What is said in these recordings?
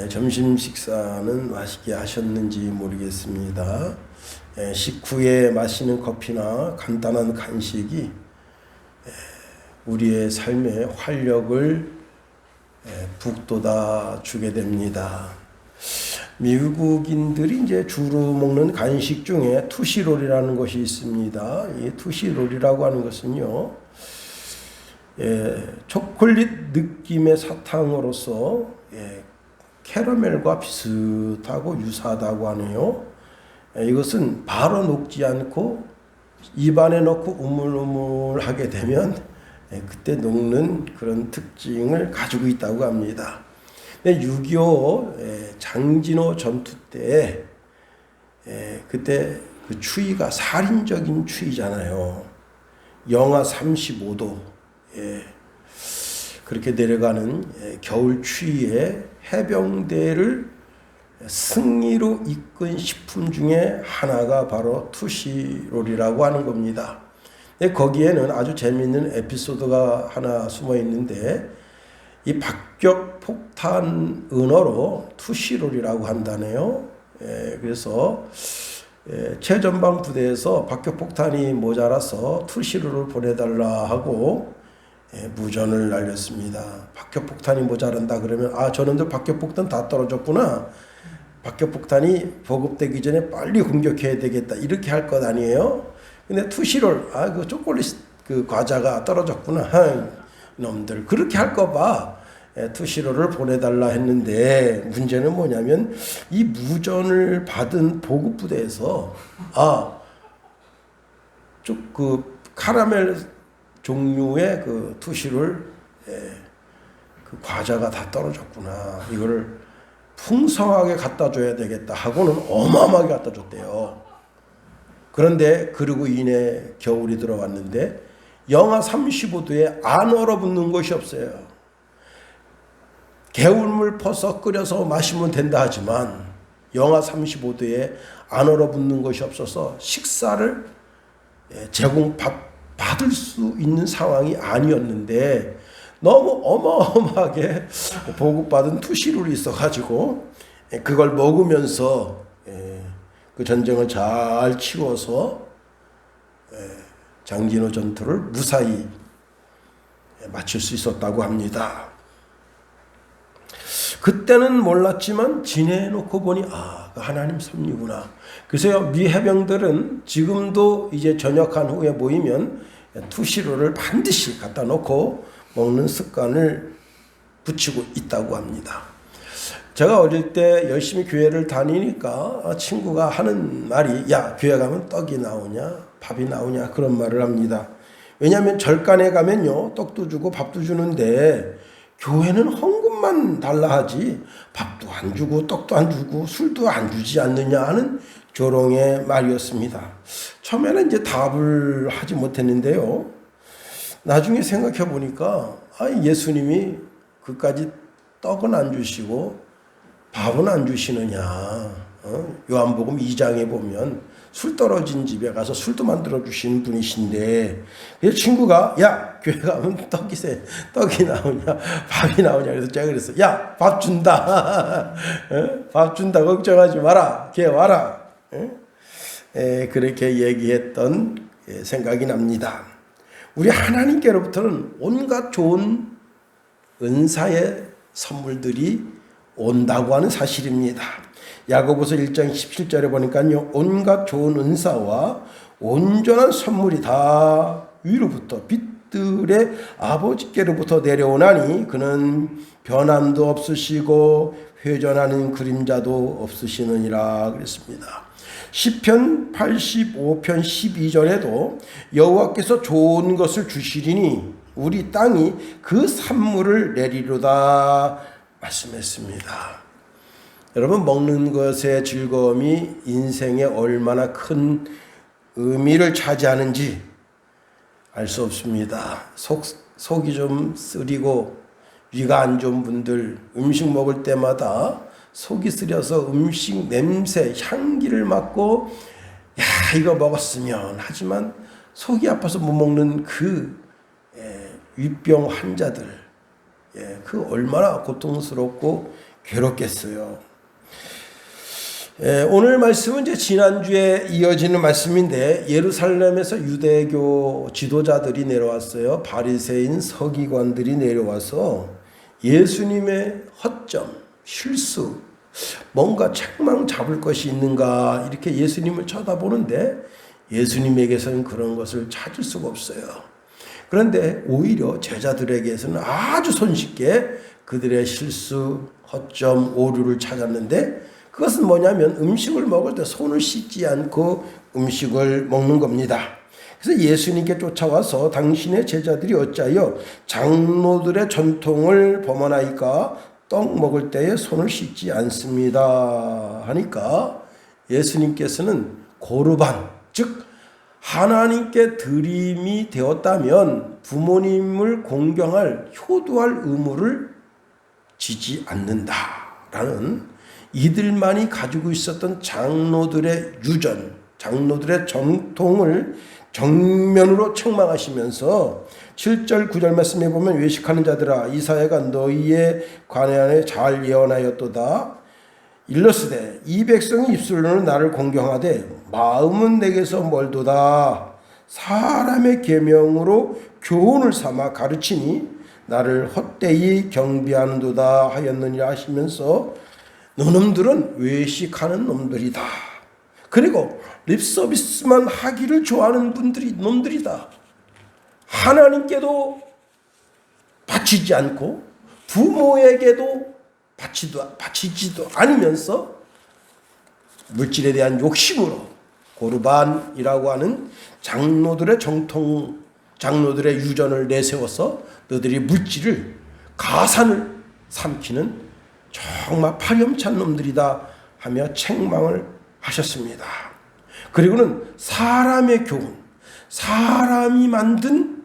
점심 식사는 맛있게 하셨는지 모르겠습니다. 식후에 마시는 커피나 간단한 간식이 우리의 삶에 활력을 북돋아 주게 됩니다. 미국인들이 이제 주로 먹는 간식 중에 투시롤이라는 것이 있습니다. 이 투시롤이라고 하는 것은요, 초콜릿 느낌의 사탕으로서 캐러멜과 비슷하고 유사하다고 하네요. 이것은 바로 녹지 않고 입안에 넣고 우물우물하게 되면 그때 녹는 그런 특징을 가지고 있다고 합니다. 6.25 장진호 전투 때 그때 그 추위가 살인적인 추위잖아요. 영하 35도 그렇게 내려가는 겨울 추위에 해병대를 승리로 이끈 식품 중에 하나가 바로 투시롤이라고 하는 겁니다. 거기에는 아주 재미있는 에피소드가 하나 숨어 있는데, 이 박격 폭탄 은어로 투시롤이라고 한다네요. 그래서 최전방 부대에서 박격 폭탄이 모자라서 투시롤을 보내달라 하고 무전을 날렸습니다. 박격폭탄이 모자란다 그러면 저놈들 박격폭탄 다 떨어졌구나. 박격폭탄이 보급되기 전에 빨리 공격해야 되겠다. 이렇게 할 것 아니에요? 근데 투시롤, 그 초콜릿 그 과자가 떨어졌구나. 놈들 그렇게 할거 봐. 투시롤을 보내달라 했는데, 문제는 뭐냐면 이 무전을 받은 보급부대에서 그 카라멜 종류의 그 투시롤 그 과자가 다 떨어졌구나. 이거를 풍성하게 갖다 줘야 되겠다 하고는 어마어마하게 갖다 줬대요. 그런데 그러고 인해 겨울이 들어왔는데 영하 35도에 안 얼어붙는 것이 없어요. 개울물 퍼서 끓여서 마시면 된다 하지만 영하 35도에 안 얼어붙는 것이 없어서 식사를 받을 수 있는 상황이 아니었는데, 너무 어마어마하게 보급받은 투시롤이 있어가지고 그걸 먹으면서 그 전쟁을 잘 치워서 장진호 전투를 무사히 마칠 수 있었다고 합니다. 그때는 몰랐지만 지내놓고 보니 하나님 섭리구나. 그래서 미 해병들은 지금도 이제 전역한 후에 모이면 투시롤을 반드시 갖다 놓고 먹는 습관을 붙이고 있다고 합니다. 제가 어릴 때 열심히 교회를 다니니까 친구가 하는 말이, 야, 교회 가면 떡이 나오냐 밥이 나오냐 그런 말을 합니다. 왜냐하면 절간에 가면요, 떡도 주고 밥도 주는데 교회는 헌금만 달라 하지 밥도 안 주고 떡도 안 주고 술도 안 주지 않느냐 하는 조롱의 말이었습니다. 처음에는 이제 답을 하지 못했는데요, 나중에 생각해 보니까 예수님이 그까지 떡은 안 주시고 밥은 안 주시느냐. 요한복음 2장에 보면 술 떨어진 집에 가서 술도 만들어 주시는 분이신데, 그 친구가, 야, 교회 가면 떡이 나오냐 밥이 나오냐. 그래서 제가 그랬어요. 야, 밥 준다. 밥 준다. 걱정하지 마라. 걔 와라. 그렇게 얘기했던 생각이 납니다. 우리 하나님께로부터는 온갖 좋은 은사의 선물들이 온다고 하는 사실입니다. 야고보서 1장 17절에 보니까요, 온갖 좋은 은사와 온전한 선물이 다 위로부터 빛들의 아버지께로부터 내려오나니 그는 변함도 없으시고 회전하는 그림자도 없으시느니라 그랬습니다. 시편 85편 12절에도 여호와께서 좋은 것을 주시리니 우리 땅이 그 산물을 내리로다 말씀했습니다. 여러분, 먹는 것의 즐거움이 인생에 얼마나 큰 의미를 차지하는지 알 수 없습니다. 속이 좀 쓰리고 위가 안 좋은 분들, 음식 먹을 때마다 속이 쓰려서 음식 냄새, 향기를 맡고 이거 먹었으면 하지만 속이 아파서 못 먹는 그 윗병 환자들, 그 얼마나 고통스럽고 괴롭겠어요. 오늘 말씀은 이제 지난주에 이어지는 말씀인데, 예루살렘에서 유대교 지도자들이 내려왔어요. 바리새인 서기관들이 내려와서 예수님의 허점, 실수, 뭔가 책망 잡을 것이 있는가 이렇게 예수님을 쳐다보는데, 예수님에게서는 그런 것을 찾을 수가 없어요. 그런데 오히려 제자들에게서는 아주 손쉽게 그들의 실수, 허점, 오류를 찾았는데, 그것은 뭐냐면 음식을 먹을 때 손을 씻지 않고 음식을 먹는 겁니다. 그래서 예수님께 쫓아와서 당신의 제자들이 어찌하여 장로들의 전통을 범하나이까 떡 먹을 때에 손을 씻지 않습니다 하니까, 예수님께서는 고르반, 즉 하나님께 드림이 되었다면 부모님을 공경할, 효도할 의무를 지지 않는다라는 이들만이 가지고 있었던 장로들의 유전, 장로들의 전통을 정면으로 책망하시면서 7절 9절 말씀에 보면, 외식하는 자들아 이 사회가 너희의 관에 안에 잘 예언하였도다. 일러스되 이 백성이 입술로는 나를 공경하되 마음은 내게서 멀도다. 사람의 계명으로 교훈을 삼아 가르치니 나를 헛되이 경비하는도다 하였느니라 하시면서, 너놈들은 외식하는 놈들이다. 그리고 립서비스만 하기를 좋아하는 놈들이다. 하나님께도 바치지 않고 부모에게도 바치지도 않으면서 물질에 대한 욕심으로 고르반이라고 하는 장로들의 정통, 장로들의 유전을 내세워서 너희들이 물질을, 가산을 삼키는 정말 파렴치한 놈들이다 하며 책망을 하셨습니다. 그리고는 사람의 교훈, 사람이 만든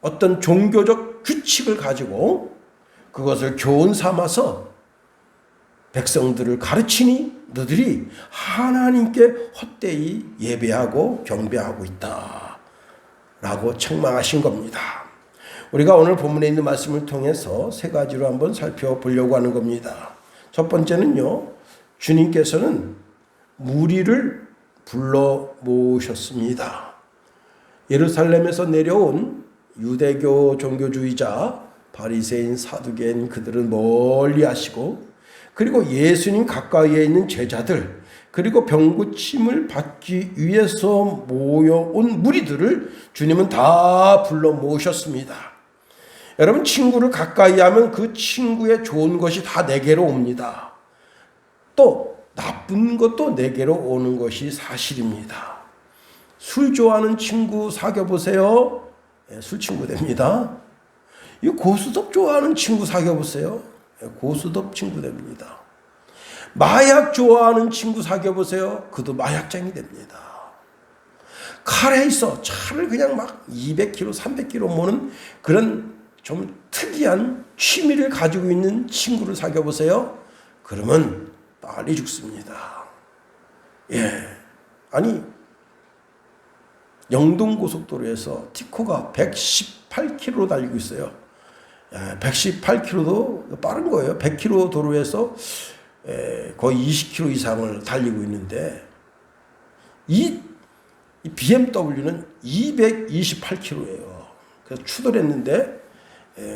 어떤 종교적 규칙을 가지고 그것을 교훈 삼아서 백성들을 가르치니 너희들이 하나님께 헛되이 예배하고 경배하고 있다 라고 책망하신 겁니다. 우리가 오늘 본문에 있는 말씀을 통해서 세 가지로 한번 살펴보려고 하는 겁니다. 첫 번째는요, 주님께서는 무리를 불러 모으셨습니다. 예루살렘에서 내려온 유대교 종교주의자, 바리새인, 사두개인, 그들은 멀리 하시고, 그리고 예수님 가까이에 있는 제자들, 그리고 병고침을 받기 위해서 모여온 무리들을 주님은 다 불러 모으셨습니다. 여러분, 친구를 가까이 하면 그 친구의 좋은 것이 다 내게로 옵니다. 또 나쁜 것도 내게로 오는 것이 사실입니다. 술 좋아하는 친구 사귀어 보세요. 술 친구 됩니다. 이 고수톱 좋아하는 친구 사귀어 보세요. 고수톱 친구 됩니다. 마약 좋아하는 친구 사귀어 보세요. 그도 마약쟁이 됩니다. 칼에 있어 차를 그냥 막 200km, 300km 모는 그런 좀 특이한 취미를 가지고 있는 친구를 사귀어 보세요. 그러면 빨리 죽습니다. 아니, 영동고속도로에서 티코가 118km로 달리고 있어요. 118km도 빠른 거예요. 100km 도로에서 거의 20km 이상을 달리고 있는데, 이 BMW는 228km예요. 그래서 추돌했는데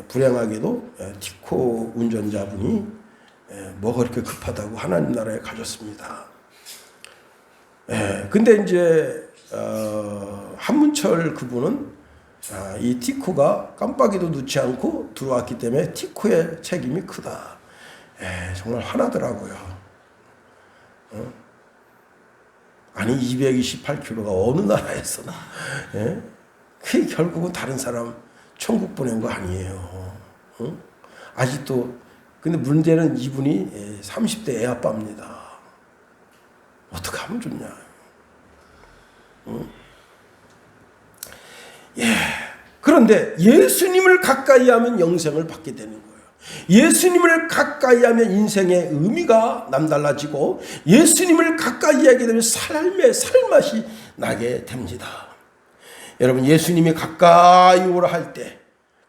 불행하게도 티코 운전자분이 뭐가 그렇게 급하다고 하나님 나라에 가셨습니다. 근데 이제 한문철 그분은 이 티코가 깜빡이도 넣지 않고 들어왔기 때문에 티코의 책임이 크다. 정말 화나더라고요. 아니 228km가 어느 나라에서나 그게 결국은 다른 사람 천국 보낸 거 아니에요. 아직도. 근데 문제는 이분이 30대 애 아빠입니다. 어떻게 하면 좋냐. 그런데 예수님을 가까이 하면 영생을 받게 되는 거예요. 예수님을 가까이 하면 인생의 의미가 남달라지고, 예수님을 가까이 하게 되면 삶의 살맛이 나게 됩니다. 여러분, 예수님이 가까이 오라 할 때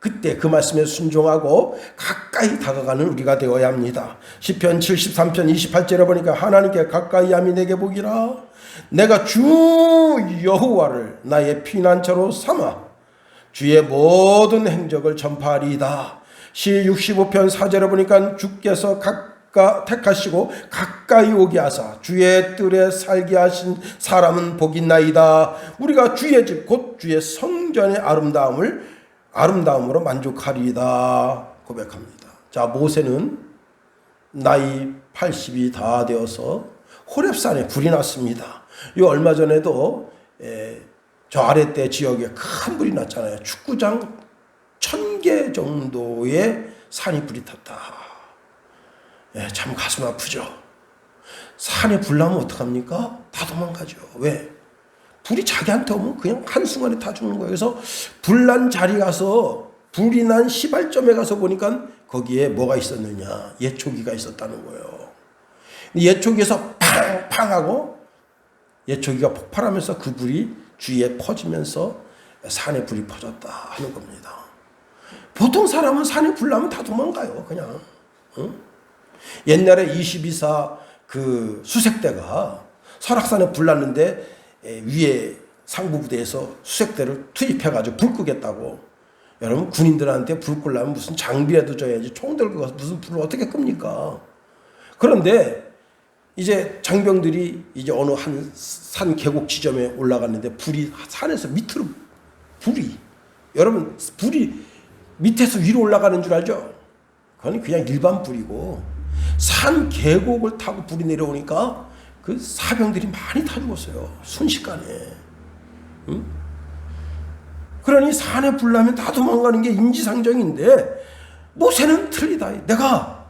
그때 그 말씀에 순종하고 가까이 다가가는 우리가 되어야 합니다. 시편 73편 28절에 보니까 하나님께 가까이 함이 내게 복이라. 내가 주 여호와를 나의 피난처로 삼아 주의 모든 행적을 전파하리이다. 시 65편 4절에 보니까 주께서 택하시고 가까이 오게 하사 주의 뜰에 살게 하신 사람은 복이 있나이다. 우리가 주의 집 곧 주의 성전의 아름다움으로 만족하리이다 고백합니다. 자, 모세는 나이 80이 다 되어서 호렙산에 불이 났습니다. 이 얼마 전에도 저 아래때 지역에 큰 불이 났잖아요. 축구장 1000개 정도의 산이 불이 탔다. 참 가슴 아프죠. 산에 불 나면 어떡합니까? 다 도망가죠. 왜? 불이 자기한테 오면 그냥 한순간에 다 죽는 거예요. 그래서 불난 자리 가서, 불이 난 시발점에 가서 보니까 거기에 뭐가 있었느냐, 예초기가 있었다는 거예요. 예초기에서 팡팡 하고 예초기가 폭발하면서 그 불이 주위에 퍼지면서 산에 불이 퍼졌다 하는 겁니다. 보통 사람은 산에 불 나면 다 도망가요. 그냥. 응? 옛날에 22사 그 수색대가 설악산에 불 났는데 위에 상부부대에서 수색대를 투입해가지고 불 끄겠다고. 여러분, 군인들한테 불 끄려면 무슨 장비라도 줘야지 총 들고 가서 무슨 불을 어떻게 끕니까? 그런데 이제 장병들이 이제 어느 한 산 계곡 지점에 올라갔는데 불이 산에서 밑으로 여러분, 불이 밑에서 위로 올라가는 줄 알죠? 그건 그냥 일반 불이고, 산 계곡을 타고 불이 내려오니까 그 사병들이 많이 타 죽었어요. 순식간에. 응? 그러니 산에 불 나면 다 도망가는 게 인지상정인데, 모세는 틀리다. 내가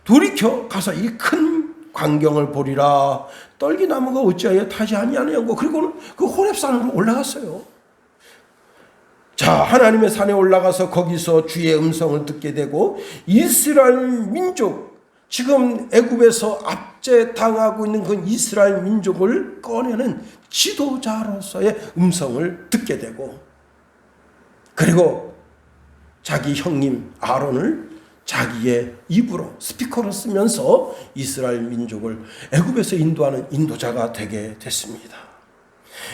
돌이켜 가서 이 큰 광경을 보리라. 떨기나무가 어찌하여 타지 아니하냐고. 그리고는 그 호렙산으로 올라갔어요. 자, 하나님의 산에 올라가서 거기서 주의 음성을 듣게 되고, 이스라엘 민족, 지금 애굽에서 압제당하고 있는 그 이스라엘 민족을 꺼내는 지도자로서의 음성을 듣게 되고, 그리고 자기 형님 아론을 자기의 입으로 스피커로 쓰면서 이스라엘 민족을 애굽에서 인도하는 인도자가 되게 됐습니다.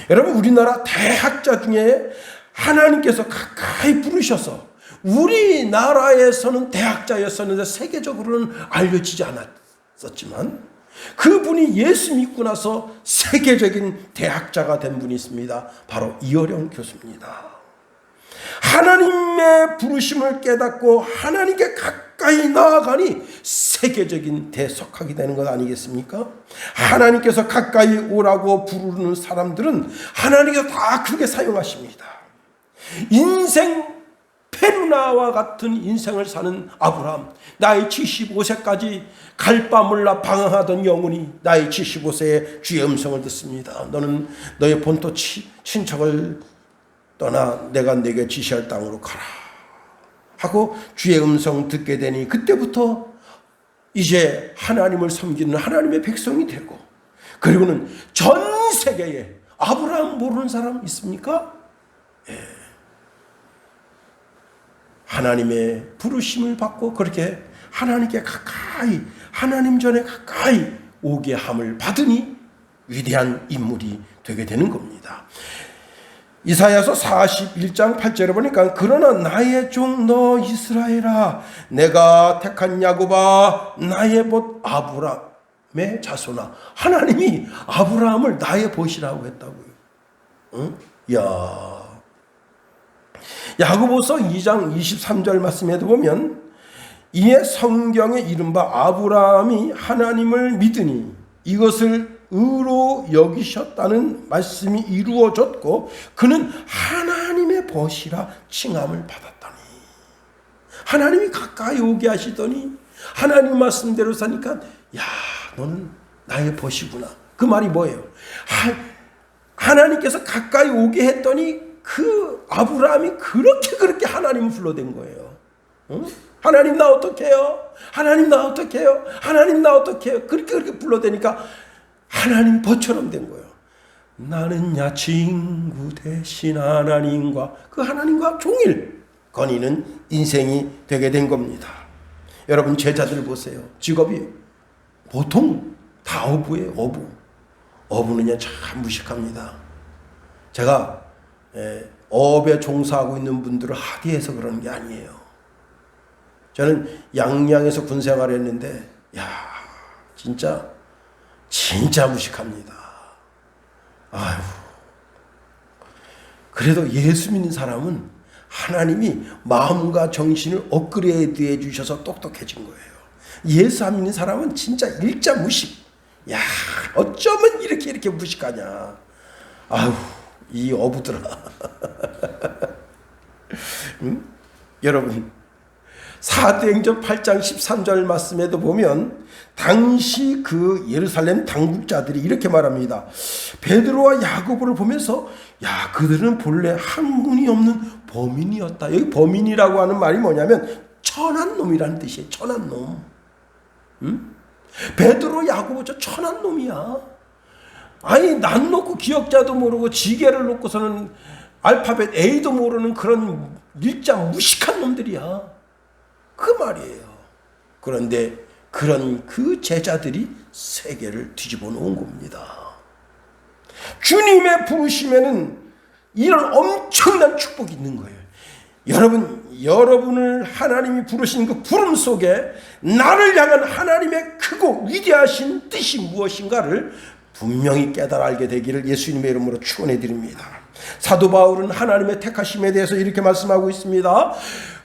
여러분, 우리나라 대학자 중에 하나님께서 가까이 부르셔서, 우리나라에서는 대학자였었는데 세계적으로는 알려지지 않았었지만, 그분이 예수 믿고 나서 세계적인 대학자가 된 분이 있습니다. 바로 이어령 교수입니다. 하나님의 부르심을 깨닫고 하나님께 가까이 나아가니 세계적인 대석학이 되는 것 아니겠습니까? 하나님께서 가까이 오라고 부르는 사람들은 하나님께서 다 크게 사용하십니다. 인생 페루나와 같은 인생을 사는 아브라함, 나이 75세까지 갈 바 몰라 방황하던 영혼이 나이 75세에 주의 음성을 듣습니다. 너는 너의 본토 친척을 떠나 내가 내게 지시할 땅으로 가라 하고 주의 음성 듣게 되니, 그때부터 이제 하나님을 섬기는 하나님의 백성이 되고, 그리고는 전 세계에 아브라함 모르는 사람 있습니까? 예. 하나님의 부르심을 받고 그렇게 하나님께 가까이, 하나님 전에 가까이 오게 함을 받으니 위대한 인물이 되게 되는 겁니다. 이사야서 41장 8절에 보니까, 그러나 나의 종 너 이스라엘아, 내가 택한 야곱아, 나의 봇 아브라함의 자손아. 하나님이 아브라함을 나의 봇이라고 했다고요. 응? 야, 야고보서 2장 23절 말씀에도 보면, 이에 성경에 이른바 아브라함이 하나님을 믿으니 이것을 의로 여기셨다는 말씀이 이루어졌고, 그는 하나님의 벗이라 칭함을 받았다니. 하나님이 가까이 오게 하시더니 하나님 말씀대로 사니까, 야, 너는 나의 벗이구나. 그 말이 뭐예요? 하나님께서 가까이 오게 했더니 그 아브라함이 그렇게 하나님을 불러댄 거예요. 응? 하나님 나 어떡해요? 하나님 나 어떡해요? 하나님 나 어떡해요? 그렇게 불러대니까 하나님 벗처럼 된 거예요. 나는 야 친구 대신 하나님과 종일 거니는 인생이 되게 된 겁니다. 여러분 제자들 보세요. 직업이 보통 다 어부예요. 어부는요 참 무식합니다. 제가 어업에 종사하고 있는 분들을 하대해서 그러는 게 아니에요. 저는 양양에서 군생활을 했는데 진짜 무식합니다. 아유. 그래도 예수 믿는 사람은 하나님이 마음과 정신을 업그레이드 해 주셔서 똑똑해진 거예요. 예수 안 믿는 사람은 진짜 일자 무식. 어쩌면 이렇게 무식하냐. 아유, 이 어부들아. 응? 여러분, 사도행전 8장 13절 말씀에도 보면 당시 그 예루살렘 당국자들이 이렇게 말합니다. 베드로와 야고보를 보면서 그들은 본래 한군이 없는 범인이었다. 여기 범인이라고 하는 말이 뭐냐면 천한 놈이라는 뜻이에요. 천한 놈. 응? 베드로 야고보 저 천한 놈이야. 아니 난 놓고 기억자도 모르고 지게를 놓고서는 알파벳 A도 모르는 그런 일자 무식한 놈들이야. 그 말이에요. 그런데 그런 그 제자들이 세계를 뒤집어 놓은 겁니다. 주님의 부르심에는 이런 엄청난 축복이 있는 거예요. 여러분을 하나님이 부르신 그 부름 속에 나를 향한 하나님의 크고 위대하신 뜻이 무엇인가를 분명히 깨달아 알게 되기를 예수님의 이름으로 축원해 드립니다. 사도 바울은 하나님의 택하심에 대해서 이렇게 말씀하고 있습니다.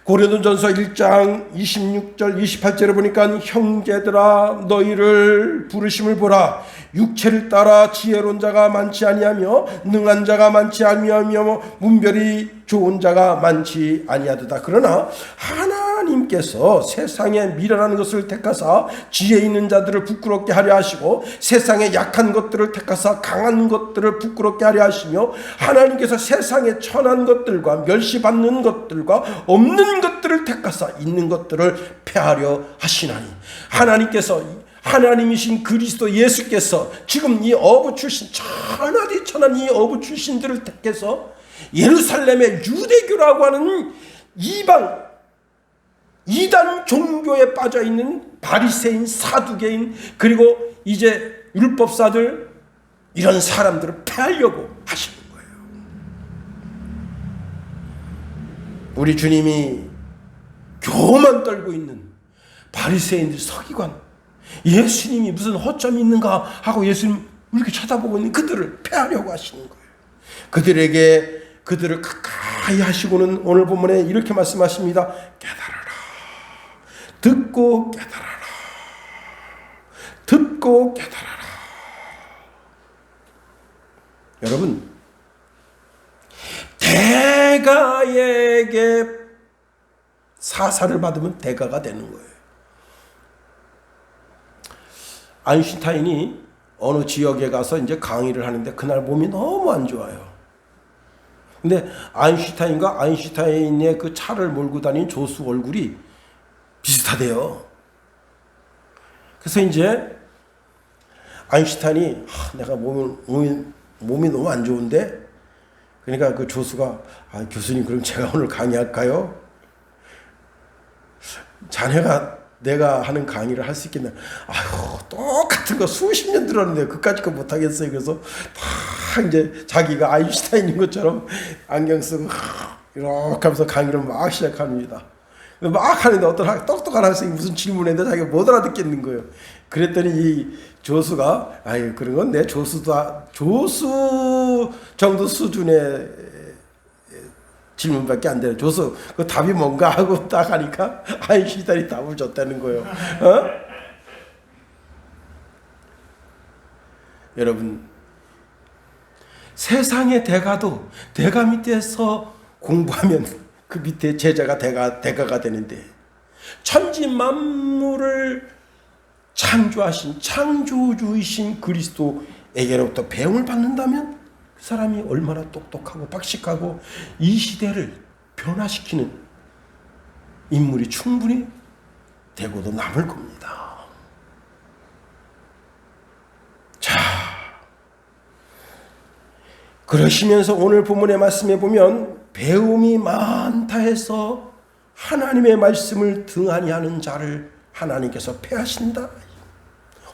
고린도전서 1장 26절 28절에 보니까 형제들아 너희를 부르심을 보라. 육체를 따라 지혜로운 자가 많지 아니하며 능한 자가 많지 아니하며 문별이 좋은 자가 많지 아니하도다. 그러나 하나님께서 세상에 미련한 것을 택하사 지혜 있는 자들을 부끄럽게 하려 하시고 세상에 약한 것들을 택하사 강한 것들을 부끄럽게 하려 하시며 하나님께서 세상에 천한 것들과 멸시받는 것들과 없는 것들을 택하사 있는 것들을 폐하려 하시나니 하나님이신 그리스도 예수께서 지금 이 어부 출신 천하디 천한 이 어부 출신들을 택해서 예루살렘의 유대교라고 하는 이단 종교에 빠져있는 바리새인 사두개인 그리고 이제 율법사들 이런 사람들을 폐하려고 하시는 거예요. 우리 주님이 교만 떨고 있는 바리새인들 서기관 예수님이 무슨 허점이 있는가 하고 예수님 이렇게 쳐다보고 있는 그들을 폐하려고 하시는 거예요. 그들을 가까이 하시고는 오늘 본문에 이렇게 말씀하십니다. 깨달아라. 듣고 깨달아라. 듣고 깨달아라. 여러분, 대가에게 사사를 받으면 대가가 되는 거예요. 아인슈타인이 어느 지역에 가서 이제 강의를 하는데 그날 몸이 너무 안 좋아요. 근데 아인슈타인과 아인슈타인의 그 차를 몰고 다닌 조수 얼굴이 비슷하대요. 그래서 이제 아인슈타인이 내가 몸이 너무 안 좋은데 그러니까 그 조수가 교수님 그럼 제가 오늘 강의할까요? 자네가 내가 하는 강의를 할 수 있겠나? 똑같은 거 수십 년 들었는데 그까짓 거 못하겠어요. 그래서 다 이제 자기가 아인슈타인인 것처럼 안경 쓰고 이렇게 하면서 강의를 막 시작합니다. 막 하는데 어떤 똑똑한 학생이 무슨 질문했는데 자기가 못 알아듣겠는 거예요. 그랬더니 이 조수가 그런 건 내 조수 정도 수준의 질문밖에 안 되는 조수 그 답이 뭔가 하고 딱 하니까 아인슈타인이 답을 줬다는 거예요. 여러분 세상의 대가도 대가 밑에서 공부하면 그 밑에 제자가 대가가 되는데 천지 만물을 창조하신 창조주이신 그리스도에게로부터 배움을 받는다면 그 사람이 얼마나 똑똑하고 박식하고 이 시대를 변화시키는 인물이 충분히 되고도 남을 겁니다. 자, 그러시면서 오늘 본문의 말씀에 보면 배움이 많다 해서 하나님의 말씀을 등한히 하는 자를 하나님께서 폐하신다.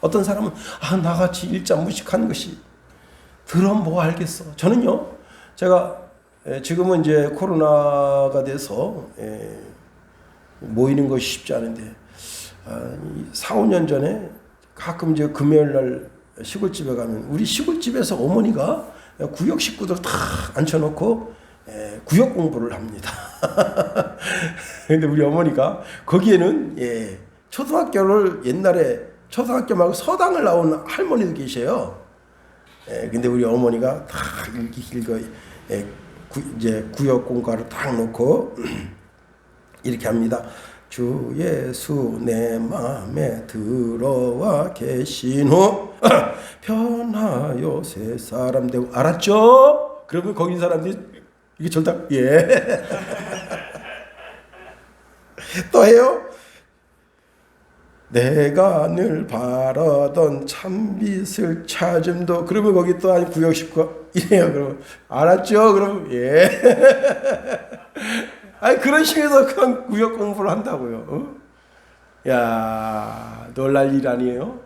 어떤 사람은 나같이 일자 무식한 것이 들으면 뭐 알겠어. 저는요, 제가 지금은 이제 코로나가 돼서 모이는 것이 쉽지 않은데 4, 5년 전에 가끔 이제 금요일 날 시골집에 가면 우리 시골집에서 어머니가 구역 식구들 다 앉혀놓고 구역 공부를 합니다. 근데 우리 어머니가 거기에는 초등학교를 옛날에 초등학교 말고 서당을 나온 할머니도 계셔요. 근데 우리 어머니가 다 읽고 이제 구역 공과를 딱 놓고 이렇게 합니다. 주 예수 내 마음에 들어와 계신 후 변하여 새 사람 되고. 알았죠? 그러면 거기 있는 사람들이 이게 절대 또 해요. 내가 늘 바라던 참빛을 찾음도. 그러면 거기 또 한 구역 식구 이래요. 그러면 알았죠? 그럼 아니 그런 식으로 그냥 구역 공부를 한다고요. 야, 놀랄 일 아니에요?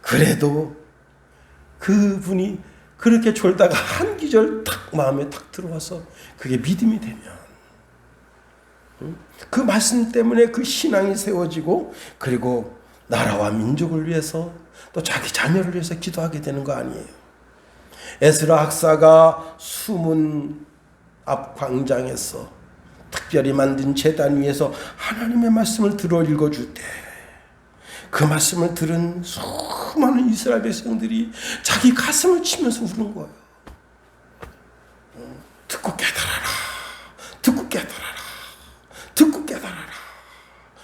그래도 그분이 그렇게 졸다가 한 기절 탁 마음에 탁 들어와서 그게 믿음이 되면 그 말씀 때문에 그 신앙이 세워지고, 그리고 나라와 민족을 위해서 또 자기 자녀를 위해서 기도하게 되는 거 아니에요. 에스라 학사가 수문 앞 광장에서 특별히 만든 제단 위에서 하나님의 말씀을 들어 읽어줄 때 그 말씀을 들은 수많은 이스라엘 백성들이 자기 가슴을 치면서 우는 거예요. 듣고 깨달아라. 듣고 깨달아라. 듣고 깨달아라.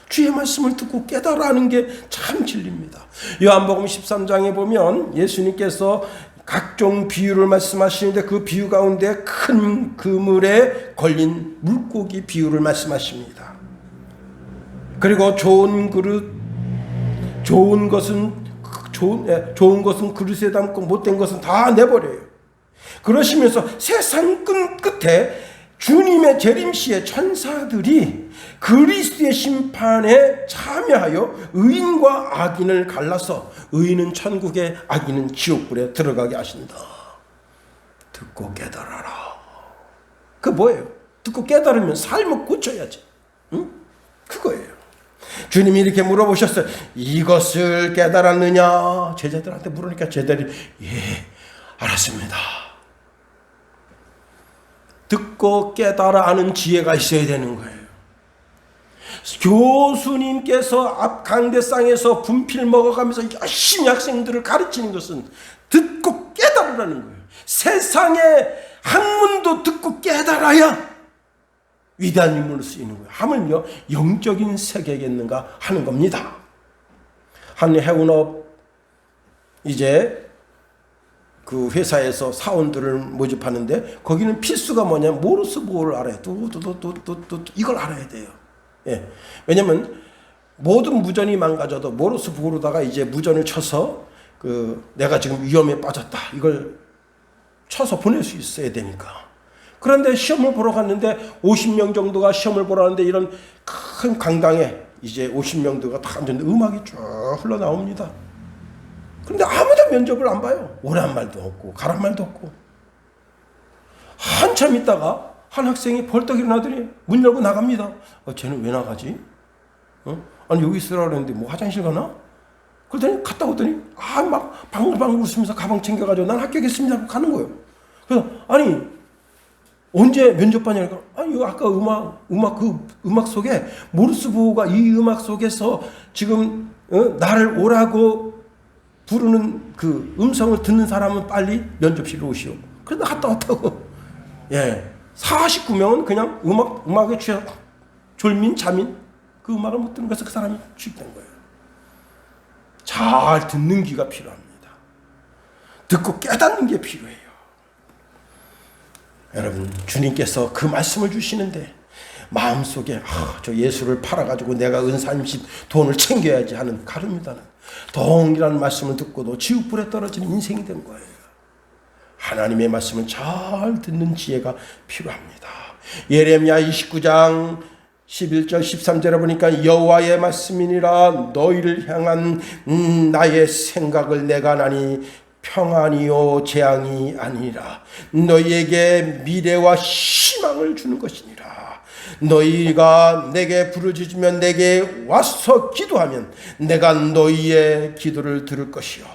주의 말씀을 듣고 깨달아라는 게 참 진리입니다. 요한복음 13장에 보면 예수님께서 각종 비유를 말씀하시는데 그 비유 가운데 큰 그물에 걸린 물고기 비유를 말씀하십니다. 그리고 좋은 것은 그릇에 담고 못된 것은 다 내버려요. 그러시면서 세상 끝에 주님의 재림시에 천사들이 그리스도의 심판에 참여하여 의인과 악인을 갈라서 의인은 천국에 악인은 지옥불에 들어가게 하신다. 듣고 깨달아라. 그 뭐예요? 듣고 깨달으면 삶을 고쳐야지. 응? 그거예요. 주님이 이렇게 물어보셨어요. 이것을 깨달았느냐? 제자들한테 물으니까 제자들이 알았습니다. 듣고 깨달아 아는 지혜가 있어야 되는 거예요. 교수님께서 앞 강대상에서 분필 먹어가면서 열심히 학생들을 가르치는 것은 듣고 깨달으라는 거예요. 세상의 학문도 듣고 깨달아야 위대한 인물로 쓰이는 거예요. 하물며 영적인 세계겠는가 하는 겁니다. 한 해운업 이제 그 회사에서 사원들을 모집하는데 거기는 필수가 뭐냐, 모르스 보호를 알아야 또 이걸 알아야 돼요. 예. 왜냐면 모든 무전이 망가져도 모르스 보호로다가 이제 무전을 쳐서 내가 지금 위험에 빠졌다 이걸 쳐서 보낼 수 있어야 되니까. 그런데 시험을 보러 갔는데 50명 정도가 시험을 보러 갔는데 이런 큰 강당에 이제 50명도가 다 앉았는데 음악이 쭉 흘러나옵니다. 그런데 아무도 면접을 안 봐요. 오란 말도 없고 가란 말도 없고. 한참 있다가 한 학생이 벌떡 일어나더니 문 열고 나갑니다. 쟤는 왜 나가지? 아니 여기 있으라 그랬는데 뭐 화장실 가나? 그러더니 갔다 오더니 막 방울방울 웃으면서 가방 챙겨가지고 난 합격했습니다 하고 가는 거예요. 그래서 아니 언제 면접 봤냐니까 이거 아까 음악 속에 모르스 부호가 이 음악 속에서 지금 나를 오라고 부르는 그 음성을 듣는 사람은 빨리 면접실로 오시오. 그래서 갔다 왔다고. 49명은 그냥 음악에 취해 졸민 자민 그 음악을 못 듣는 거에서 그 사람이 취직된 거예요. 잘 듣는 귀가 필요합니다. 듣고 깨닫는 게 필요해요. 여러분, 주님께서 그 말씀을 주시는데 마음속에 저 예수를 팔아가지고 내가 은사임십 돈을 챙겨야지 하는 가름이다는 동일한 말씀을 듣고도 지옥불에 떨어지는 인생이 된 거예요. 하나님의 말씀을 잘 듣는 지혜가 필요합니다. 예레미야 29장 11절 13절에 보니까 여호와의 말씀이니라 너희를 향한 나의 생각을 내가 아나니 평안이요 재앙이 아니라 너희에게 미래와 희망을 주는 것이니라. 너희가 내게 부르짖으면 내게 와서 기도하면 내가 너희의 기도를 들을 것이요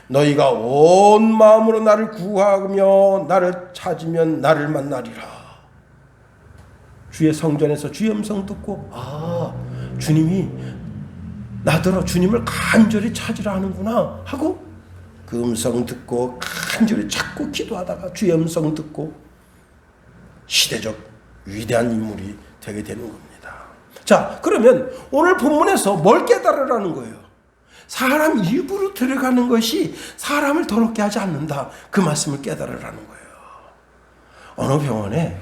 너희가 온 마음으로 나를 구하며 나를 찾으면 나를 만나리라. 주의 성전에서 주의 음성 듣고 주님이 나더러 주님을 간절히 찾으라 하는구나 하고 그 음성 듣고 간절히 찾고 기도하다가 주의 음성 듣고 시대적 위대한 인물이 되게 되는 겁니다. 자, 그러면 오늘 본문에서 뭘 깨달으라는 거예요? 사람 입으로 들어가는 것이 사람을 더럽게 하지 않는다. 그 말씀을 깨달으라는 거예요. 어느 병원에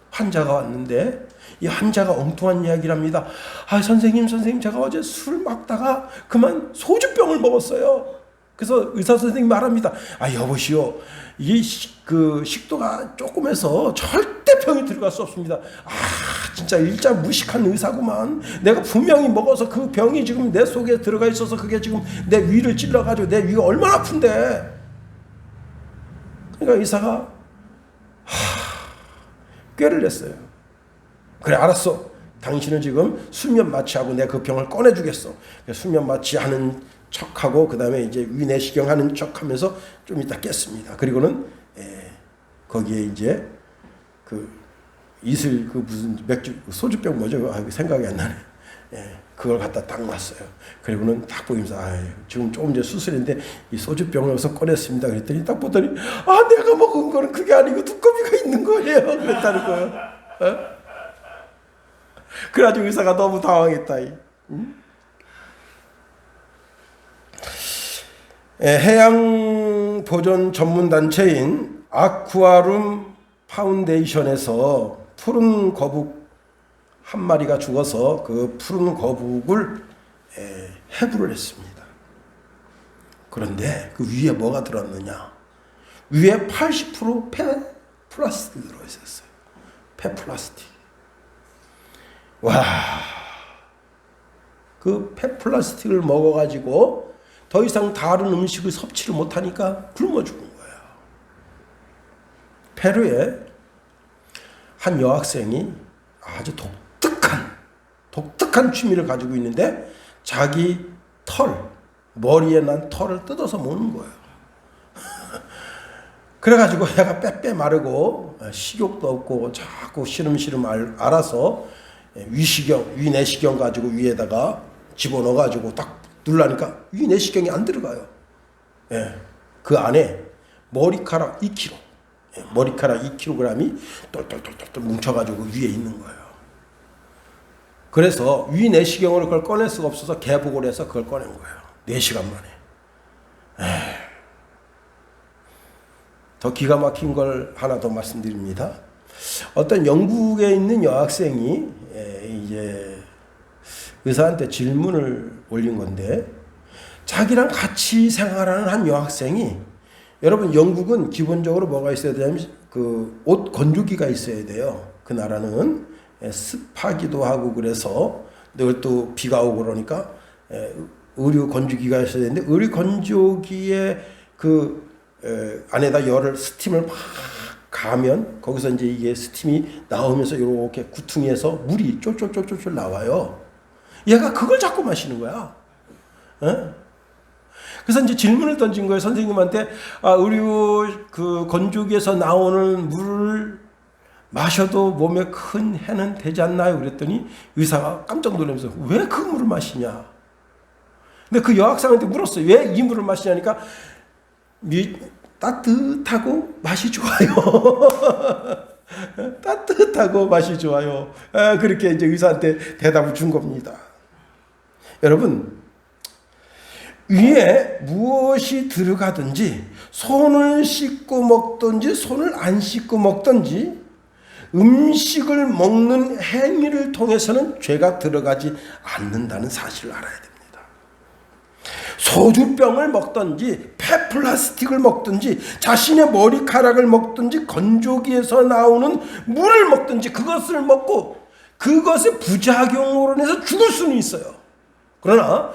환자가 왔는데 이 환자가 엉뚱한 이야기를 합니다. 선생님 제가 어제 술 먹다가 그만 소주병을 먹었어요. 그래서 의사 선생님이 말합니다. 여보시오, 이 식도가 조금 해서 절대 병이 들어갈 수 없습니다. 진짜 일자 무식한 의사구만. 내가 분명히 먹어서 그 병이 지금 내 속에 들어가 있어서 그게 지금 내 위를 찔러가지고 내 위가 얼마나 아픈데. 그러니까 의사가 꾀를 냈어요. 그래, 알았어. 당신은 지금 수면 마취하고 내가 그 병을 꺼내주겠어. 수면 마취하는 척하고 그 다음에 이제 위내시경 하는 척하면서 좀 이따 깼습니다. 그리고는 거기에 이제 그 이슬 그 무슨 맥주 소주병 뭐죠? 생각이 안 나네. 그걸 갖다 딱 놨어요. 그리고는 딱 보면서 지금 조금 전에 수술인데 이 소주병을 여기서 꺼냈습니다. 그랬더니 딱 보더니 내가 먹은 거는 그게 아니고 두꺼비가 있는 거예요. 그랬다는 거예요. 그래가지고 의사가 너무 당황했다. 해양 보존 전문 단체인 아쿠아룸 파운데이션에서 푸른 거북 한 마리가 죽어서 그 푸른 거북을 해부를 했습니다. 그런데 그 위에 뭐가 들었느냐? 위에 80% 폐플라스틱이 들어있었어요. 폐플라스틱. 와, 그 폐플라스틱을 먹어가지고 더 이상 다른 음식을 섭취를 못하니까 굶어 죽은 거예요. 페루에 한 여학생이 아주 독특한 취미를 가지고 있는데 자기 머리에 난 털을 뜯어서 먹는 거예요. 그래가지고 애가 빼빼 마르고 식욕도 없고 자꾸 시름시름 알아서 위내시경 가지고 위에다가 집어넣어가지고 딱 눌러니까 위내시경이 안 들어가요. 그 안에 머리카락 2kg이 똘똘똘똘 뭉쳐가지고 위에 있는 거예요. 그래서 위내시경으로 그걸 꺼낼 수가 없어서 개복을 해서 그걸 꺼낸 거예요. 4시간 만에. 더 기가 막힌 걸 하나 더 말씀드립니다. 어떤 영국에 있는 여학생이 이제 의사한테 질문을 올린 건데, 자기랑 같이 생활하는 한 여학생이, 여러분 영국은 기본적으로 뭐가 있어야 되냐면 그 옷 건조기가 있어야 돼요. 그 나라는 습하기도 하고 그래서 늘 또 비가 오고 그러니까 의류 건조기가 있어야 되는데, 의류 건조기에 그 안에다 열을 스팀을 막 가면 거기서 이제 이게 스팀이 나오면서 이렇게 구퉁이에서 물이 쫄쫄쫄쫄 나와요. 얘가 그걸 자꾸 마시는 거야. 그래서 이제 질문을 던진 거예요. 선생님한테 의류 그 건조기에서 나오는 물을 마셔도 몸에 큰 해는 되지 않나요? 그랬더니 의사가 깜짝 놀라면서 왜 그 물을 마시냐? 근데 그 여학생한테 물었어요. 왜 이 물을 마시냐니까 따뜻하고 맛이 좋아요. 따뜻하고 맛이 좋아요. 그렇게 이제 의사한테 대답을 준 겁니다. 여러분, 위에 무엇이 들어가든지 손을 씻고 먹든지 손을 안 씻고 먹든지 음식을 먹는 행위를 통해서는 죄가 들어가지 않는다는 사실을 알아야 됩니다. 소주병을 먹든지 폐플라스틱을 먹든지 자신의 머리카락을 먹든지 건조기에서 나오는 물을 먹든지 그것을 먹고 그것의 부작용으로 인해서 죽을 수는 있어요. 그러나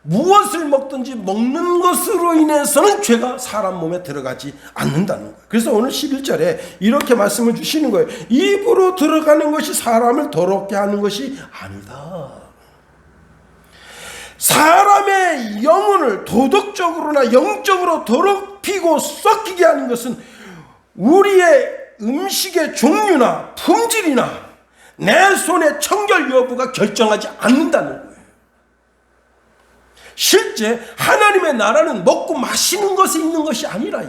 무엇을 먹든지 먹는 것으로 인해서는 죄가 사람 몸에 들어가지 않는다는 거예요. 그래서 오늘 11절에 이렇게 말씀을 주시는 거예요. 입으로 들어가는 것이 사람을 더럽게 하는 것이 아니다. 사람의 영혼을 도덕적으로나 영적으로 더럽히고 썩히게 하는 것은 우리의 음식의 종류나 품질이나 내 손의 청결 여부가 결정하지 않는다는 거예요. 실제 하나님의 나라는 먹고 마시는 것에 있는 것이 아니라,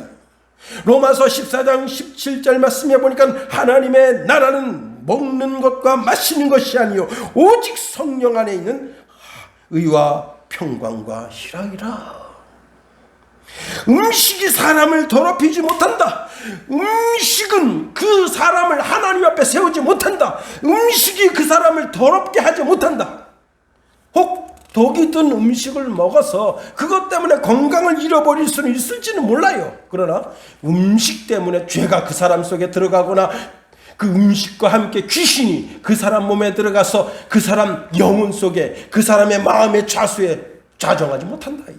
로마서 14장 17절 말씀해 보니까 하나님의 나라는 먹는 것과 마시는 것이 아니요 오직 성령 안에 있는 의와 평강과 희락이라. 음식이 사람을 더럽히지 못한다. 음식은 그 사람을 하나님 앞에 세우지 못한다. 음식이 그 사람을 더럽게 하지 못한다. 혹 독이 든 음식을 먹어서 그것 때문에 건강을 잃어버릴 수는 있을지는 몰라요. 그러나 음식 때문에 죄가 그 사람 속에 들어가거나 그 음식과 함께 귀신이 그 사람 몸에 들어가서 그 사람 영혼 속에 그 사람의 마음의 좌수에 좌정하지 못한다.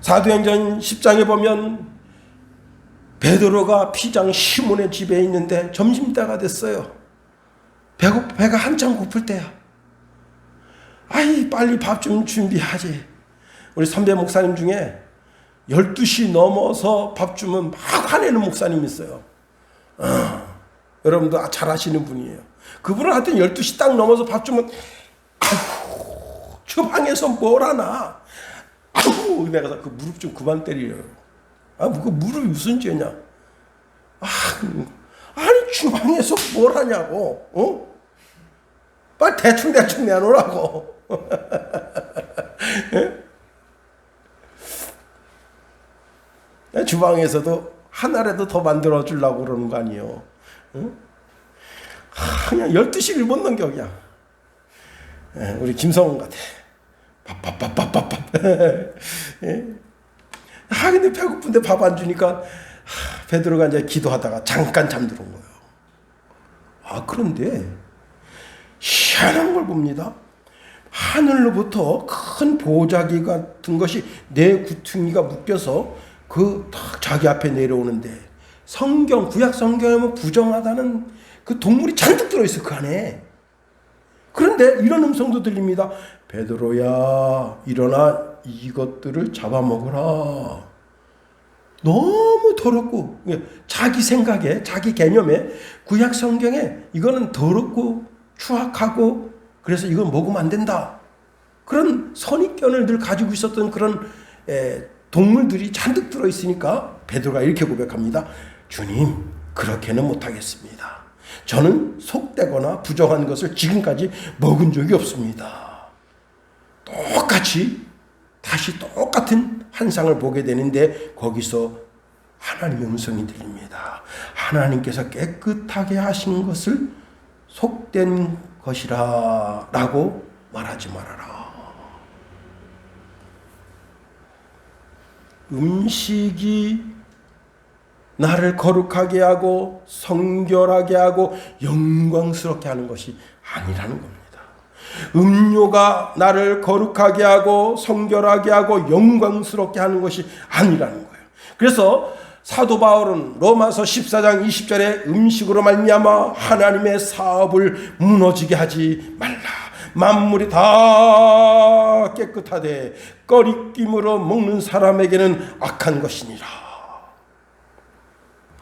사도행전 10장에 보면 베드로가 피장 시몬의 집에 있는데 점심때가 됐어요. 배가 한참 고플 때야. 아이 빨리 밥 좀 준비하지. 우리 선배 목사님 중에 12시 넘어서 밥 주면 막 화내는 목사님 있어요. 여러분도 잘 아시는 분이에요. 그분은 하여튼 12시 딱 넘어서 밥 주면 아휴 주방에서 뭘 하나. 아휴 내가 그 무릎 좀 그만 때리려고. 그 무릎이 무슨 죄냐. 아니 주방에서 뭘 하냐고. 빨리 대충 내놓으라고. 주방에서도 하나라도 더 만들어 주려고 그러는 거 아니에요. 그냥 12시를 못 넘겨 그냥. 우리 김성훈 같아. 밥. 근데 배고픈데 밥 안 주니까 베드로가 이제 기도하다가 잠깐 잠들은 거예요. 그런데 희한한 걸 봅니다. 하늘로부터 큰 보자기 같은 것이 네 구퉁이가 묶여서 자기 앞에 내려오는데 구약 성경에 뭐 부정하다는 그 동물이 잔뜩 들어있어 그 안에. 그런데 이런 음성도 들립니다. 베드로야 일어나 이것들을 잡아먹으라. 너무 더럽고 자기 생각에 자기 개념에 구약 성경에 이거는 더럽고 추악하고 그래서 이건 먹으면 안 된다. 그런 선입견을 늘 가지고 있었던 그런 동물들이 잔뜩 들어있으니까 베드로가 이렇게 고백합니다. 주님 그렇게는 못하겠습니다. 저는 속되거나 부정한 것을 지금까지 먹은 적이 없습니다. 다시 똑같은 환상을 보게 되는데 거기서 하나님의 음성이 들립니다. 하나님께서 깨끗하게 하신 것을 속된 것이라 라고 말하지 말아라. 음식이 나를 거룩하게 하고 성결하게 하고 영광스럽게 하는 것이 아니라는 겁니다. 음료가 나를 거룩하게 하고 성결하게 하고 영광스럽게 하는 것이 아니라는 거예요. 그래서 사도 바울은 로마서 14장 20절에 음식으로 말미암아 하나님의 사업을 무너지게 하지 말라. 만물이 다 깨끗하되 꺼리낌으로 먹는 사람에게는 악한 것이니라.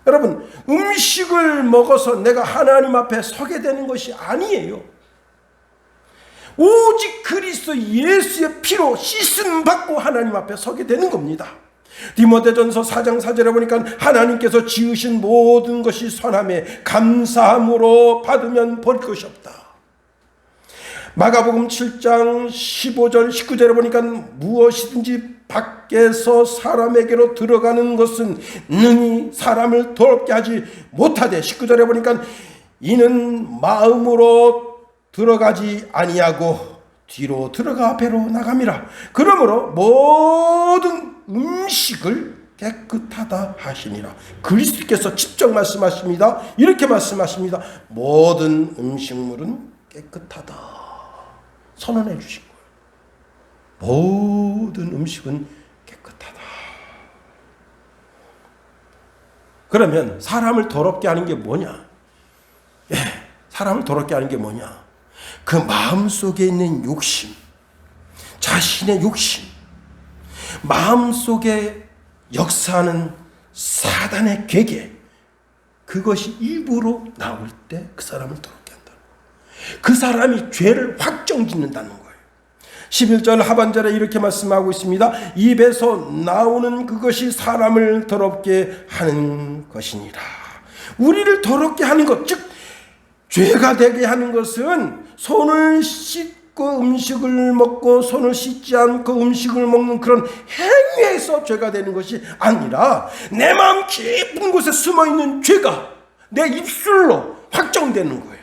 여러분, 음식을 먹어서 내가 하나님 앞에 서게 되는 것이 아니에요. 오직 그리스도 예수의 피로 씻음 받고 하나님 앞에 서게 되는 겁니다. 디모데전서 4장 4절에 보니까 하나님께서 지으신 모든 것이 선함에 감사함으로 받으면 버릴 것이 없다. 마가복음 7장 15절 19절에 보니까 무엇이든지 밖에서 사람에게로 들어가는 것은 능히 사람을 더럽게 하지 못하되 19절에 보니까 이는 마음으로 들어가지 아니하고 뒤로 들어가 배로 나감이라. 그러므로 모든 음식을 깨끗하다 하시니라. 그리스도께서 직접 말씀하십니다. 이렇게 말씀하십니다. 모든 음식물은 깨끗하다 선언해 주신 거예요. 모든 음식은 깨끗하다. 그러면 사람을 더럽게 하는 게 뭐냐? 사람을 더럽게 하는 게 뭐냐? 그 마음속에 있는 욕심, 자신의 욕심, 마음속에 역사하는 사단의 괴계, 그것이 입으로 나올 때 그 사람을 더럽게 한다. 그 사람이 죄를 확정짓는다는 거예요. 11절 하반절에 이렇게 말씀하고 있습니다. 입에서 나오는 그것이 사람을 더럽게 하는 것이니라. 우리를 더럽게 하는 것, 즉 죄가 되게 하는 것은 손을 씻고 음식을 먹고 손을 씻지 않고 음식을 먹는 그런 행위에서 죄가 되는 것이 아니라 내 마음 깊은 곳에 숨어있는 죄가 내 입술로 확정되는 거예요.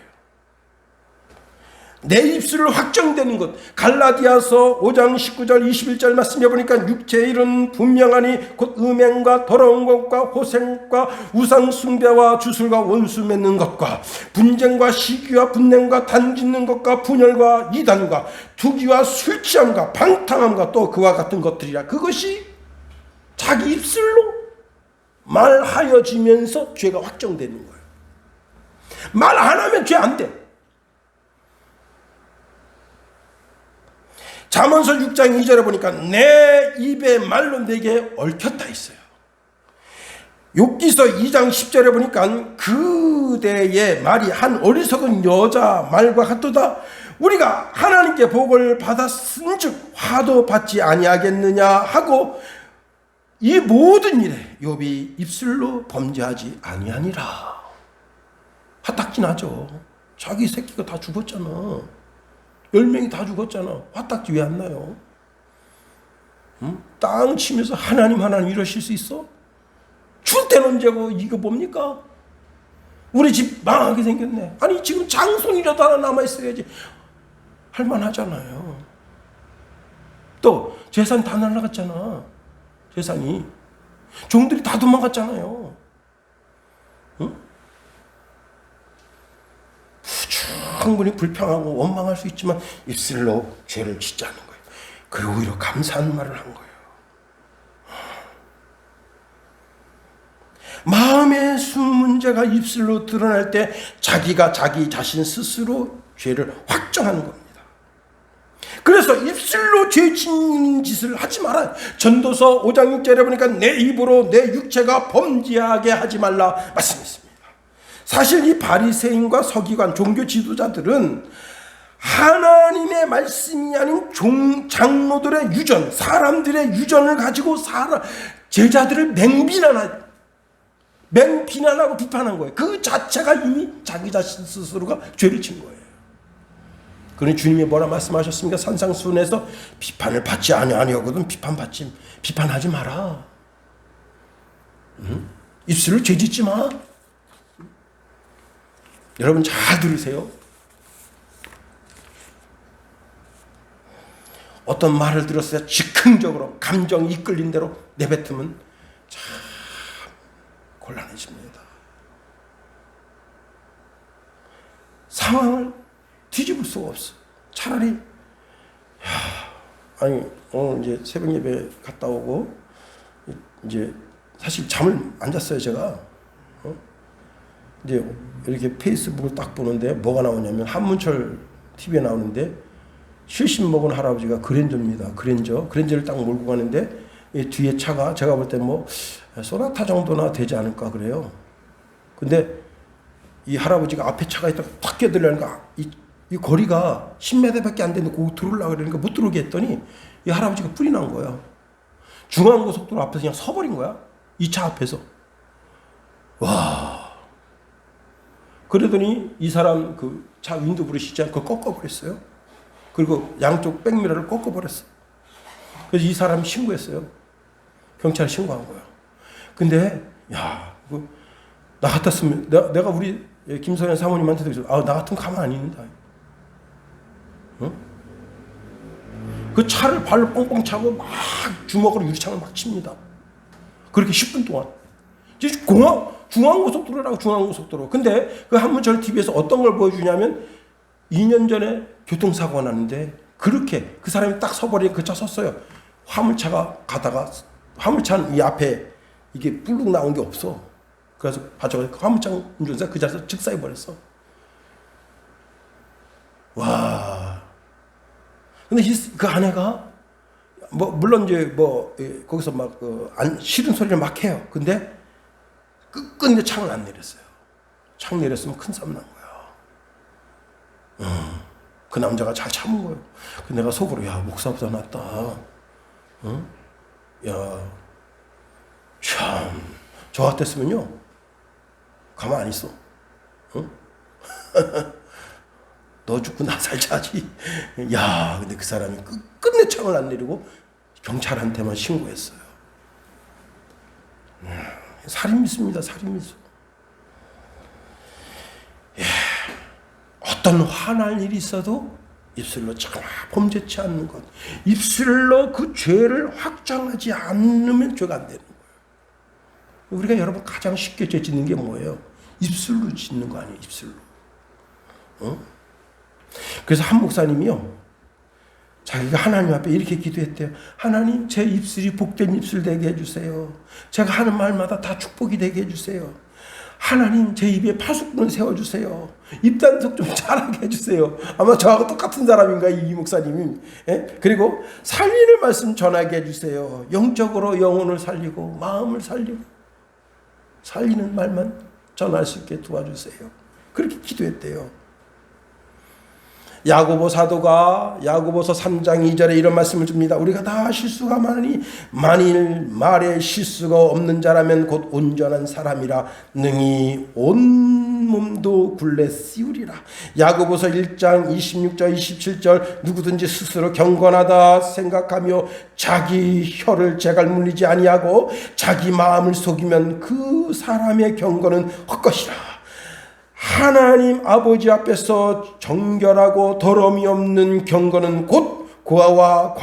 내 입술로 확정되는 것. 갈라디아서 5장 19절 21절 말씀해 보니까 육체의 일은 분명하니 곧 음행과 더러운 것과 호생과 우상 숭배와 주술과 원수 맺는 것과 분쟁과 시기와 분냄과 단짓는 것과 분열과 이단과 투기와 술 취함과 방탕함과 또 그와 같은 것들이라. 그것이 자기 입술로 말하여지면서 죄가 확정되는 거예요. 말 안 하면 죄 안 돼. 잠언서 6장 2절에 보니까 내 입의 말로 내게 얽혔다 했어요. 욥기서 2장 10절에 보니까 그대의 말이 한 어리석은 여자 말과 같도다. 우리가 하나님께 복을 받았은즉 화도 받지 아니하겠느냐 하고 이 모든 일에 욥이 입술로 범죄하지 아니하니라. 화딱지 나죠. 자기 새끼가 다 죽었잖아. 10명이 다 죽었잖아. 화딱지 왜 안 나요? 응? 땅 치면서 하나님 이러실 수 있어? 줄 때는 언제고 이거 뭡니까? 우리 집 망하게 생겼네. 아니 지금 장손이라도 하나 남아있어야지 할만하잖아요. 또 재산 다 날라갔잖아. 재산이. 종들이 다 도망갔잖아요. 응? 충분히 불평하고 원망할 수 있지만 입술로 죄를 짓지 않는 거예요. 그리고 오히려 감사한 말을 한 거예요. 마음의 숨 문제가 입술로 드러날 때 자기가 자기 자신 스스로 죄를 확정하는 겁니다. 그래서 입술로 죄 짓는 짓을 하지 말아요. 전도서 5장 6절에 보니까 내 입으로 내 육체가 범죄하게 하지 말라 말씀했습니다. 사실 이 바리새인과 서기관 종교 지도자들은 하나님의 말씀이 아닌 장로들의 유전, 사람들의 유전을 가지고 제자들을 맹비난하고 비판한 거예요. 그 자체가 이미 자기 자신 스스로가 죄를 진 거예요. 그러니 주님이 뭐라 말씀하셨습니까? 산상수훈에서 비판을 받지 아니하거든 비판하지 마라. 응? 입술을 죄짓지 마. 여러분 잘 들으세요. 어떤 말을 들었어요. 즉흥적으로 감정이 이끌린 대로 내뱉으면 참 곤란해집니다. 상황을 뒤집을 수가 없어. 차라리 오늘 이제 새벽 예배 갔다 오고 이제 사실 잠을 안 잤어요. 제가 이제 이렇게 페이스북을 딱 보는데 뭐가 나오냐면 한문철 TV에 나오는데 70 먹은 할아버지가 그랜저입니다. 그랜저를 딱 몰고 가는데 이 뒤에 차가 제가 볼 때 뭐 소나타 정도나 되지 않을까 그래요. 근데 이 할아버지가 앞에 차가 있다가 탁 끼어들려니까 이 거리가 10m밖에 안 되는데 거기 들어오려고 그러니까 못 들어오게 했더니 이 할아버지가 불이 난 거야. 중앙고속도로 앞에서 그냥 서버린 거야. 이 차 앞에서. 와. 그러더니 이 사람 그 차 윈도우를 씻지 않고 꺾어버렸어요. 그리고 양쪽 백미러를 꺾어버렸어. 그래서 이 사람이 신고했어요. 경찰에 신고한 거야. 근데 야, 나 같았으면 내가 우리 김성현 사모님한테도 나 같으면 가만 안 있는다. 어? 그 차를 발로 뻥뻥 차고 막 주먹으로 유리창을 막 칩니다. 그렇게 10분 동안. 중앙고속도로라고, 중앙고속도로. 근데 그 한문철 TV에서 어떤 걸 보여주냐면 2년 전에 교통사고가 났는데 그렇게 그 사람이 딱 서버리에 그 차 섰어요. 화물차가 가다가 화물차는 이 앞에 이게 불룩 나온 게 없어. 그래서 가져가 화물차 운전사 그 자리에서 즉사해 버렸어. 와. 근데 그 아내가 뭐 물론 이제 거기서 막 싫은 소리를 막 해요. 근데 끝끝내 창을 안 내렸어요. 창 내렸으면 큰 싸움 난 거야. 그 남자가 잘 참은 거예요. 그 내가 속으로 야 목사보다 낫다. 야 참 저 같았으면요 가만 안 있어. 너 죽고 나 살자지. 야 근데 그 사람이 끝끝내 창을 안 내리고 경찰한테만 신고했어요. 살인미수입니다. 살인미수. 예. 어떤 화날 일이 있어도 입술로 참아 범죄치 않는 것. 입술로 그 죄를 확장하지 않으면 죄가 안 되는 거예요. 우리가 여러분 가장 쉽게 죄 짓는 게 뭐예요? 입술로 짓는 거 아니에요. 입술로. 그래서 한 목사님이요. 자기가 하나님 앞에 이렇게 기도했대요. 하나님 제 입술이 복된 입술 되게 해주세요. 제가 하는 말마다 다 축복이 되게 해주세요. 하나님 제 입에 파수꾼을 세워주세요. 입단속 좀 잘하게 해주세요. 아마 저하고 똑같은 사람인가 이 목사님이. 예? 그리고 살리는 말씀 전하게 해주세요. 영적으로 영혼을 살리고 마음을 살리고 살리는 말만 전할 수 있게 도와주세요. 그렇게 기도했대요. 야고보 사도가 야고보서 3장 2절에 이런 말씀을 줍니다. 우리가 다 실수가 많으니 만일 말에 실수가 없는 자라면 곧 온전한 사람이라 능히 온 몸도 굴레 씌우리라. 야고보서 1장 26절 27절 누구든지 스스로 경건하다 생각하며 자기 혀를 재갈 물리지 아니하고 자기 마음을 속이면 그 사람의 경건은 헛것이라. 하나님 아버지 앞에서 정결하고 더러움이 없는 경건은 곧 고아와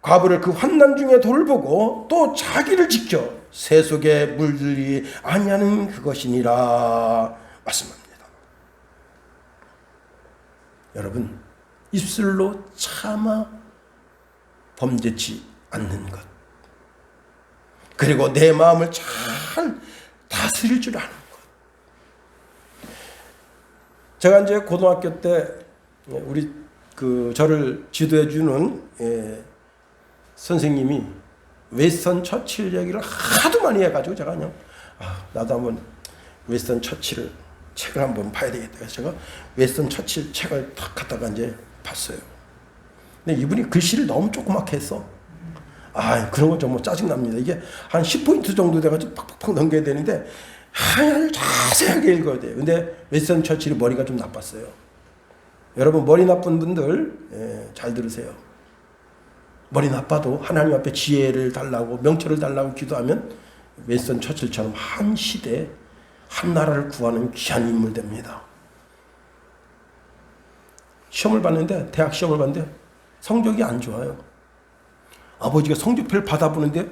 과부를 그 환난 중에 돌보고 또 자기를 지켜 새 속에 물들이 아니하는 그것이니라 말씀합니다. 여러분 입술로 참아 범죄치 않는 것 그리고 내 마음을 잘 다스릴 줄 아는 제가 이제 고등학교 때 우리 저를 지도해 주는 선생님이 웨스턴 처칠 얘기를 하도 많이 해가지고 제가 그냥 나도 한번 웨스턴 처칠을 책을 한번 봐야 되겠다. 그래서 제가 웨스턴 처칠 책을 탁 갖다가 이제 봤어요. 근데 이분이 글씨를 너무 조그맣게 했어. 그런 거 정말 짜증납니다. 이게 한 10포인트 정도 돼가지고 팍팍팍 넘겨야 되는데 하나를 자세하게 읽어야 돼요. 근데 웨스턴 처칠이 머리가 좀 나빴어요. 여러분 머리 나쁜 분들 잘 들으세요. 머리 나빠도 하나님 앞에 지혜를 달라고 명철을 달라고 기도하면 웨스턴 처칠처럼 한 시대 한 나라를 구하는 귀한 인물 됩니다. 시험을 봤는데 대학 시험을 봤는데 성적이 안 좋아요. 아버지가 성적표를 받아보는데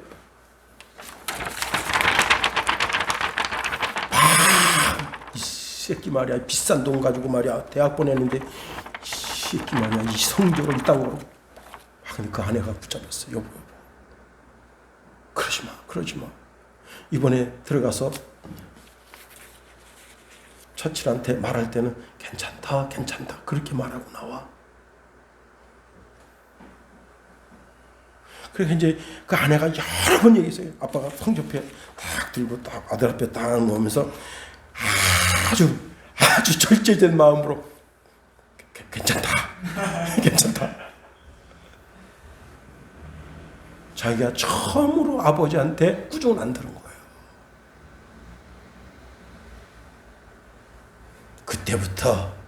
이 새끼 말이야 비싼 돈 가지고 말이야 대학 보냈는데 이 새끼 말이야 이 성적을 이따구로 근데 그 아내가 붙잡았어. 여보 그러지 마 이번에 들어가서 처칠한테 말할 때는 괜찮다 그렇게 말하고 나와. 그래서 이제 그 아내가 여러 번 얘기했어요. 아빠가 성적표 딱 들고 딱 아들 앞에 딱 놓으면서 아주 절제된 마음으로 괜찮다. 자기가 처음으로 아버지한테 꾸중을 안 들은 거예요. 그때부터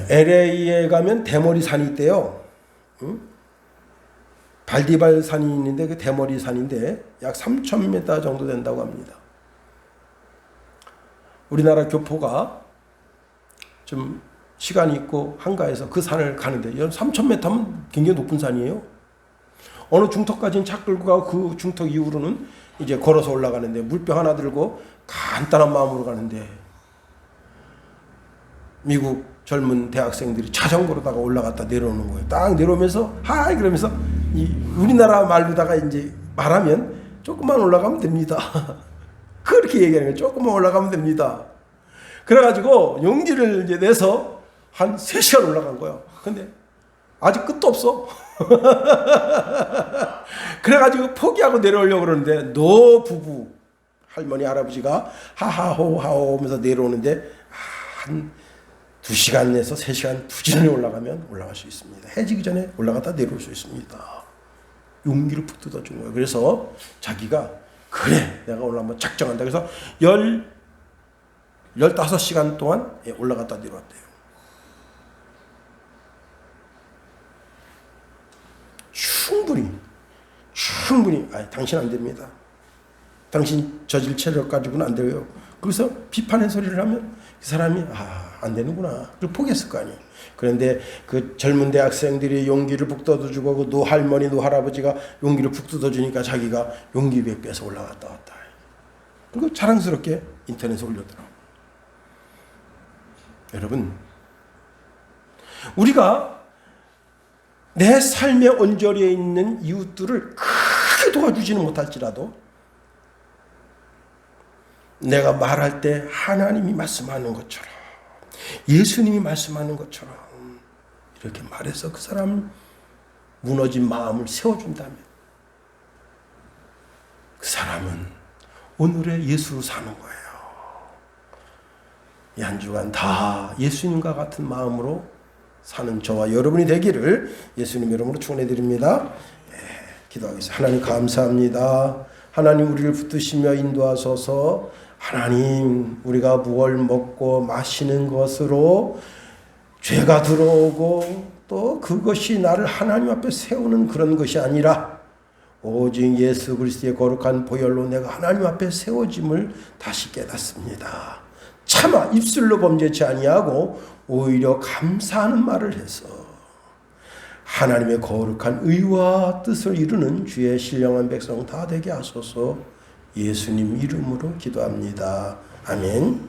LA에 가면 대머리 산이 있대요. 발디발 산이 있는데 그 대머리 산인데 약 3,000m 정도 된다고 합니다. 우리나라 교포가 좀 시간이 있고 한가해서 그 산을 가는데 3,000m면 굉장히 높은 산이에요. 어느 중턱까지는 차 끌고 가고 그 중턱 이후로는 이제 걸어서 올라가는데 물병 하나 들고 간단한 마음으로 가는데 미국 젊은 대학생들이 자전거로다가 올라갔다 내려오는 거예요. 딱 내려오면서 하이 그러면서 이 우리나라 말로다가 이제 말하면 조금만 올라가면 됩니다. 그렇게 얘기하는 거예요. 조금만 올라가면 됩니다. 그래가지고 용기를 이제 내서 한 3시간 올라간 거예요. 근데 아직 끝도 없어. 그래가지고 포기하고 내려오려고 그러는데 노 부부 할머니 할아버지가 하하호하호 하면서 내려오는데 한 2시간에서 3시간 부지런히 올라가면 올라갈 수 있습니다. 해지기 전에 올라갔다 내려올 수 있습니다. 용기를 푹 뜯어준 거예요. 그래서 자기가 그래 내가 오늘 한번 작정한다. 그래서 15시간 동안 올라갔다 내려왔대요. 충분히 당신 안 됩니다. 당신 저질 체력 가지고는 안 돼요. 그래서 비판의 소리를 하면 그 사람이 안 되는구나. 그리고 포기했을 거 아니에요. 그런데 그 젊은 대학생들이 용기를 북돋아주고 그 노할머니 노할아버지가 용기를 북돋아주니까 자기가 용기 100배에서 올라갔다 왔다. 그리고 자랑스럽게 인터넷에 올렸더라고요. 여러분, 우리가 내 삶의 언저리에 있는 이웃들을 크게 도와주지는 못할지라도 내가 말할 때 하나님이 말씀하는 것처럼 예수님이 말씀하는 것처럼 이렇게 말해서 그 사람 무너진 마음을 세워준다면 그 사람은 오늘의 예수로 사는 거예요. 이 한 주간 다 예수님과 같은 마음으로 사는 저와 여러분이 되기를 예수님 이름으로 축원해드립니다. 기도하겠습니다. 하나님 감사합니다. 하나님 우리를 붙드시며 인도하소서. 하나님 우리가 무엇을 먹고 마시는 것으로 죄가 들어오고 또 그것이 나를 하나님 앞에 세우는 그런 것이 아니라 오직 예수 그리스도의 거룩한 보혈로 내가 하나님 앞에 세워짐을 다시 깨닫습니다. 차마 입술로 범죄치 아니하고 오히려 감사하는 말을 해서 하나님의 거룩한 의와 뜻을 이루는 주의 신령한 백성 다 되게 하소서. 예수님 이름으로 기도합니다. 아멘.